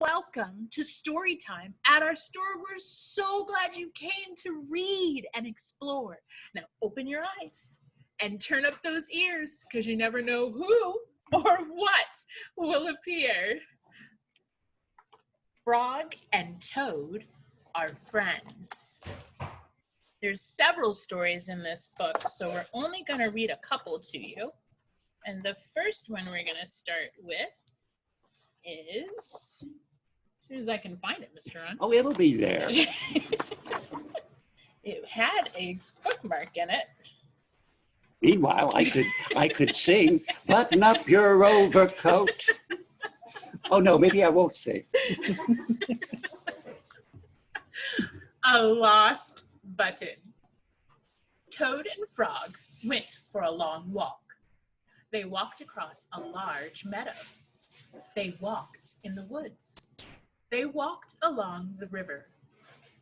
welcome to Storytime at our store. We're so glad you came to read and explore. Now open your eyes and turn up those ears, because you never know who or what will appear. Frog and Toad are friends. There's several stories in this book, so we're only going to read a couple to you. And the first one we're going to start with is, as soon as I can find it, Mr. Ron. Oh, it'll be there. It had a bookmark in it. Meanwhile, I could sing, button up your overcoat. Oh no, maybe I won't sing. A lost button. Toad and Frog went for a long walk. They walked across a large meadow. They walked in the woods. They walked along the river.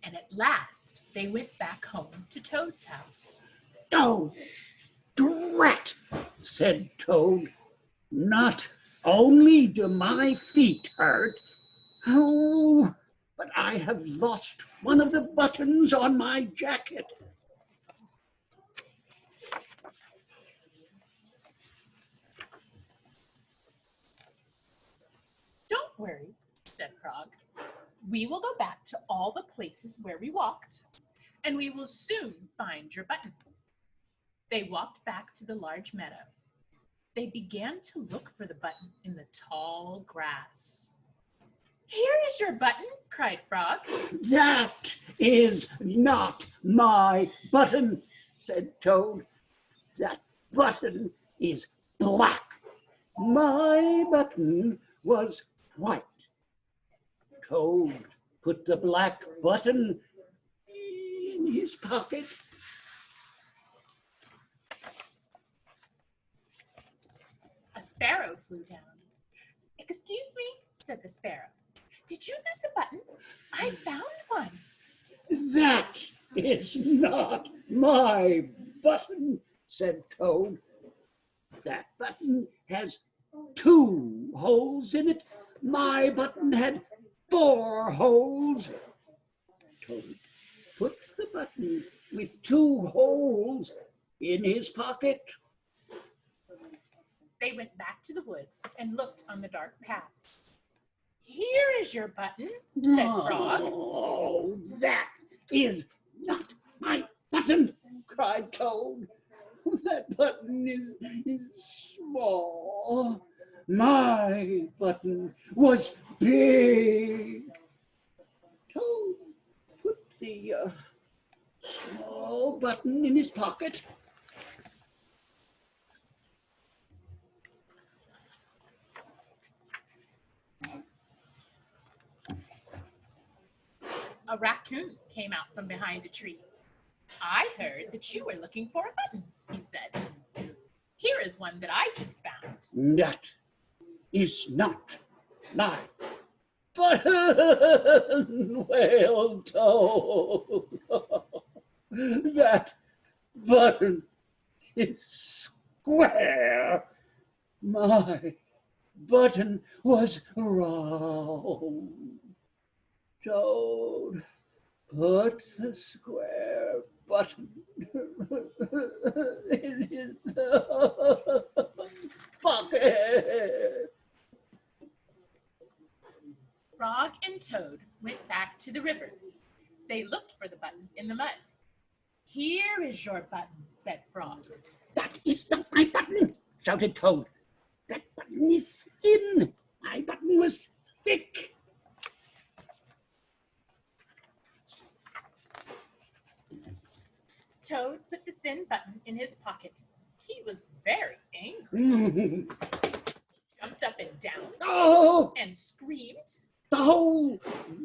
And at last, they went back home to Toad's house. Oh, drat, said Toad. Not only do my feet hurt, oh, but I have lost one of the buttons on my jacket. Don't worry, said Frog. We will go back to all the places where we walked, and we will soon find your button. They walked back to the large meadow. They began to look for the button in the tall grass. Here is your button, cried Frog. That is not my button, said Toad. That button is black. My button was white. Toad put the black button in his pocket. A sparrow flew down. Excuse me, said the sparrow. Did you lose a button? I found one. That is not my button, said Toad. That button has 2 holes in it. My button had 4 holes. Toad put the button with 2 holes in his pocket. They went back to the woods and looked on the dark paths. Here is your button, said Frog. Oh, that is not my button, cried Toad. That button is small. My button was big. Toad put the small button in his pocket. A raccoon came out from behind a tree. I heard that you were looking for a button, he said. Here is one that I just found. That is not my button, wailed Toad. That button is square. My button was round. Toad put the square button in his pocket. Frog and Toad went back to the river. They looked for the button in the mud. Here is your button, said Frog. That is not my button, shouted Toad. That button is thin. My button was thick. Toad put the thin button in his pocket. He was very angry. Jumped up and down and screamed. The whole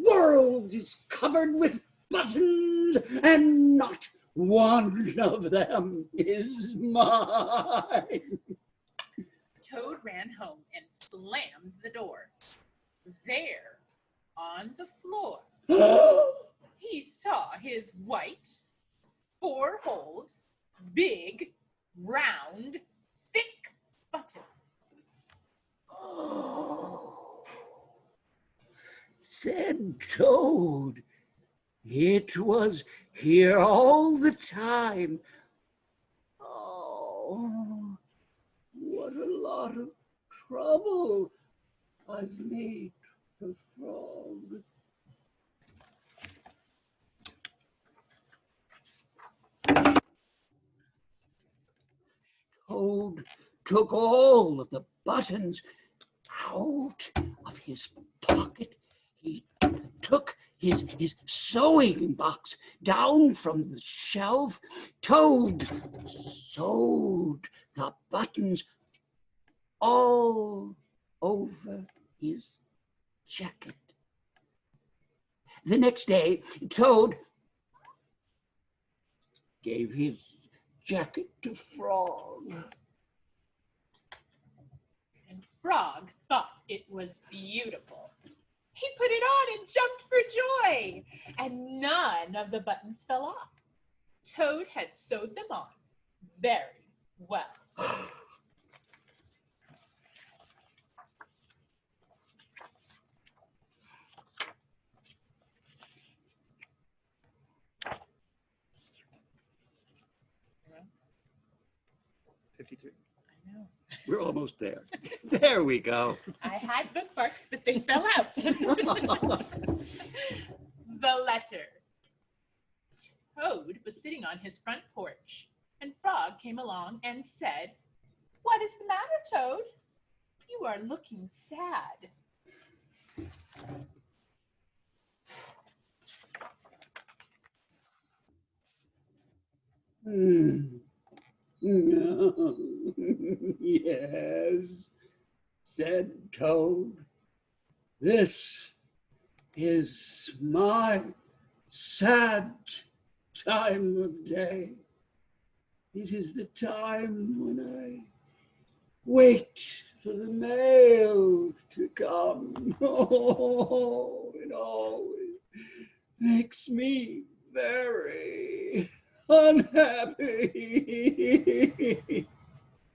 world is covered with buttons, and not one of them is mine. Toad ran home and slammed the door. There, on the floor, he saw his white, 4-holed, big, round, thick button. said Toad. It was here all the time. Oh, what a lot of trouble I've made for Frog. Toad took all of the buttons out of his pocket. He took his sewing box down from the shelf. Toad sewed the buttons all over his jacket. The next day, Toad gave his jacket to Frog. And Frog thought it was beautiful. He put it on and jumped for joy, and none of the buttons fell off. Toad had sewed them on very well. I know. We're almost there. There we go. I had bookmarks, but they fell out. The letter. Toad was sitting on his front porch, and Frog came along and said, "What is the matter, Toad? You are looking sad." No. Yes, said Toad. This is my sad time of day. It is the time when I wait for the mail to come. Oh, it always makes me very unhappy.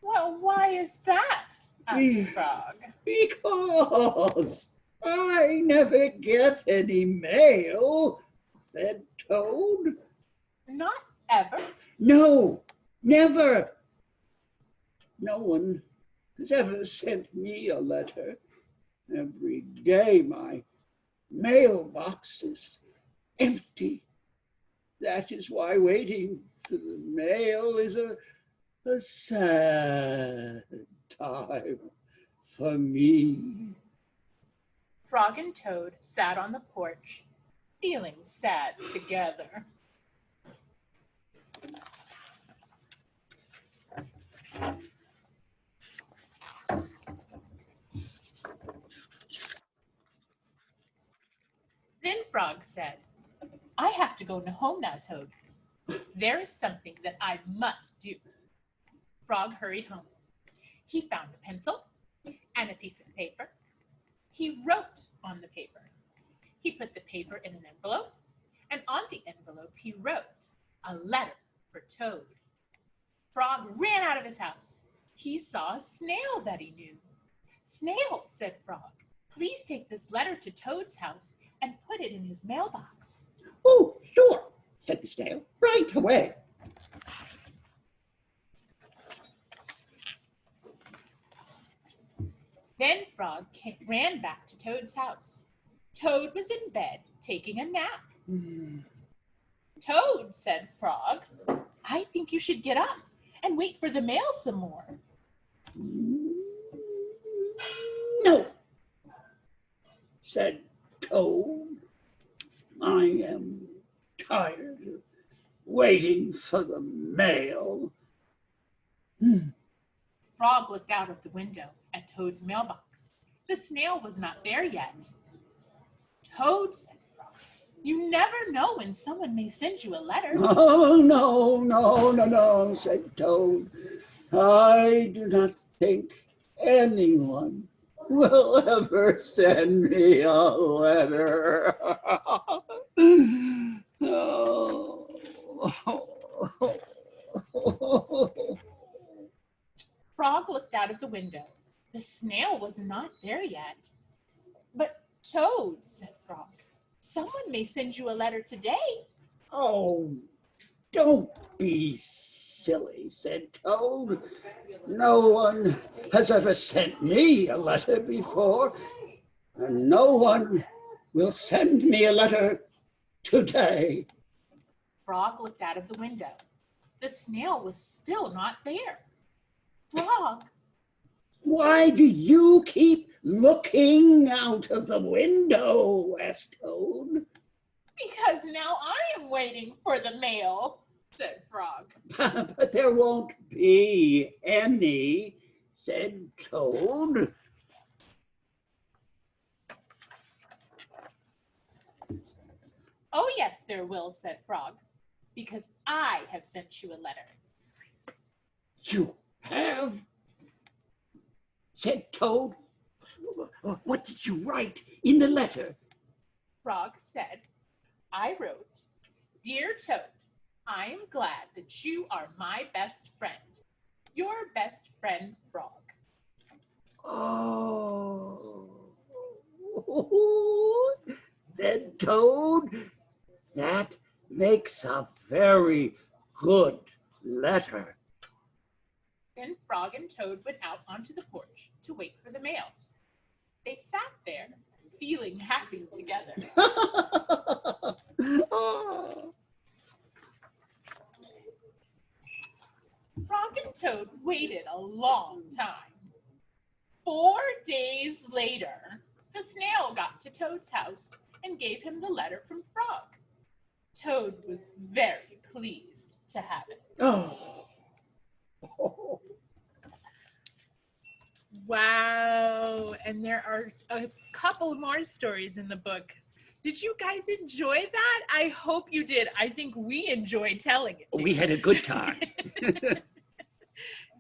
Well, why is that? Asked Frog. Because I never get any mail, said Toad. Not ever? No, never. No one has ever sent me a letter. Every day my mailbox is empty. That is why waiting for the mail is a sad time for me. Frog and Toad sat on the porch, feeling sad together. Then Frog said, "I have to go home now, Toad. There is something that I must do." Frog hurried home. He found a pencil and a piece of paper. He wrote on the paper. He put the paper in an envelope, and on the envelope he wrote a letter for Toad. Frog ran out of his house. He saw a snail that he knew. "Snail," said Frog, "please take this letter to Toad's house and put it in his mailbox." Oh, sure, said the snail, right away. Then Frog ran back to Toad's house. Toad was in bed taking a nap. "Toad," said Frog, "I think you should get up and wait for the mail some more." No, said Toad. I am tired of waiting for the mail. Frog looked out of the window at Toad's mailbox. The snail was not there yet. "Toad," said Frog, "you never know when someone may send you a letter." Oh, no, said Toad. I do not think anyone will ever send me a letter. Oh. Frog looked out of the window. The snail was not there yet. "But Toad," said Frog. Someone may send you a letter today. Oh, don't be silly, said Toad. No one has ever sent me a letter before, and no one will send me a letter today. Frog looked out of the window. The snail was still not there. Frog, Why do you keep looking out of the window? Asked Toad. because now I am waiting for the mail, said Frog. But there won't be any, said Toad. Oh, yes, there will, said Frog, because I have sent you a letter. You have? Said Toad. What did you write in the letter? Frog said, I wrote, Dear Toad, I am glad that you are my best friend. Your best friend, Frog. Oh, said Toad. That makes a very good letter. Then Frog and Toad went out onto the porch to wait for the mail. They sat there, feeling happy together. Frog and Toad waited a long time. 4 days later, the snail got to Toad's house and gave him the letter from Frog. Toad was very pleased to have it. Oh. Wow, and there are a couple more stories in the book. Did you guys enjoy that? I hope you did. I think we enjoyed telling it to We you. had a good time.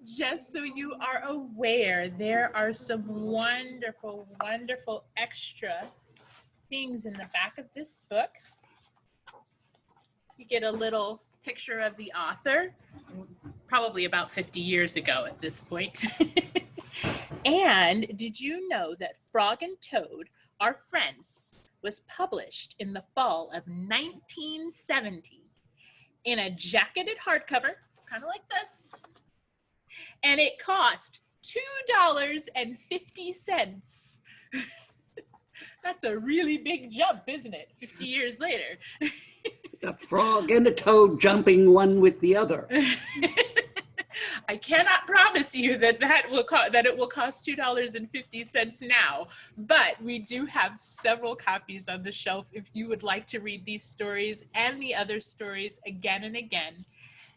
Just so you are aware, there are some wonderful, wonderful extra things in the back of this book. You get a little picture of the author, probably about 50 years ago at this point. And did you know that Frog and Toad Are Friends was published in the fall of 1970 in a jacketed hardcover, kind of like this, and it cost $2.50. That's a really big jump, isn't it? 50 years later. A frog and a toad jumping one with the other. I cannot promise you that it will cost $2.50 now, but we do have several copies on the shelf if you would like to read these stories and the other stories again and again.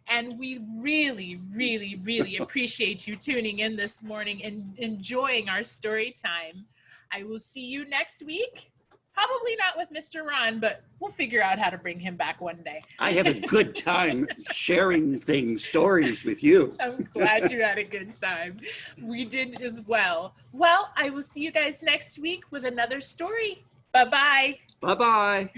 And we really, really, really appreciate you tuning in this morning and enjoying our story time. I will see you next week. Probably not with Mr. Ron, but we'll figure out how to bring him back one day. I have a good time sharing stories with you. I'm glad you had a good time. We did as well. Well, I will see you guys next week with another story. Bye-bye. Bye-bye.